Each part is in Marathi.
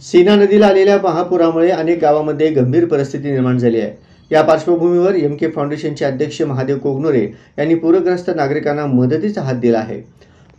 सीना नदीला आलेल्या महापुरामुळे अनेक गावांमध्ये गंभीर परिस्थिती निर्माण झाली आहे। या पार्श्वभूमीवर एमके फाउंडेशनचे अध्यक्ष महादेव कोगनोरे यांनी पूरग्रस्त नागरिकांना मदतीचा हात दिला आहे।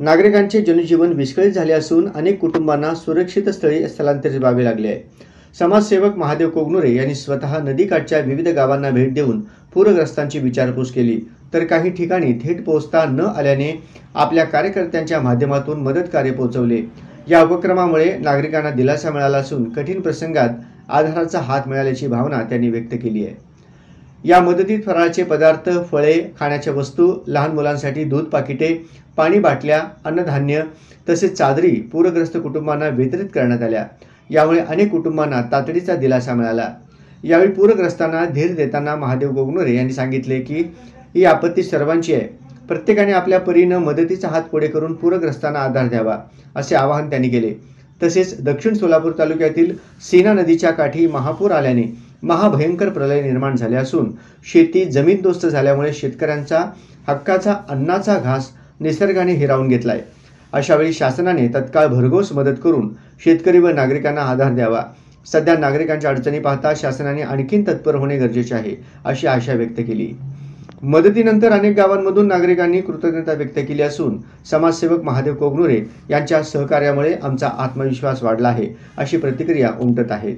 नागरिकांचे जनजीवन विस्कळीत झाले असून अनेक कुटुंबांना सुरक्षित स्थळी स्थलांतरित व्हावे लागले आहे। समाजसेवक महादेव कोगनोरे यांनी स्वतः नदीकाठच्या विविध गावांना भेट देऊन पूरग्रस्तांची विचारपूस केली, तर काही ठिकाणी थेट पोहोचता न आल्याने आपल्या कार्यकर्त्यांच्या माध्यमातून मदत कार्य पोहोचवले। या उपक्रमामुळे नागरिकांना दिलासा मिळाला असून कठीण प्रसंगात आधाराचा हात मिळाल्याची भावना त्यांनी व्यक्त केली आहे। या मदतीत फराळाचे पदार्थ, फळे, खाण्याच्या वस्तू, लहान मुलांसाठी दूध पाकिटे, पाणी बाटल्या, अन्नधान्य तसेच चादरी पूरग्रस्त कुटुंबांना वितरित करण्यात आल्या। यामुळे अनेक कुटुंबांना तातडीचा दिलासा मिळाला। यावेळी पूरग्रस्तांना धीर देताना महादेव कोगनोरे यांनी सांगितले की ही आपत्ती सर्वांची आहे, प्रत्येकाने आपल्या परीने मदतीचा हात पुढे करून पूरग्रस्तांना आधार द्यावा असे आवाहन त्यांनी केले। तसेच दक्षिण सोलापूर तालुक्यातील सीना नदीच्या काठी महापूर आल्याने महाभयंकर प्रलय निर्माण झाले असून शेती जमीनदोस्त झाल्यामुळे शेतकऱ्यांचा हक्काचा अन्नाचा घास निसर्गाने हिरावून घेतलाय। अशावेळी शासनाने तत्काळ भरघोस मदत करून शेतकरी व नागरिकांना आधार द्यावा। सध्या नागरिकांच्या अडचणी पाहता शासनाने आणखीन तत्पर होणे गरजेचे आहे अशी आशा व्यक्त केली। मदतीनंतर अनेक गावांमधून नागरिकांनी कृतज्ञता व्यक्त केली असून समाजसेवक महादेव कोगनोरे यांच्या सहकार्यामुळे आमचा आत्मविश्वास वाढला आहे अशी प्रतिक्रिया उमटत आहेत।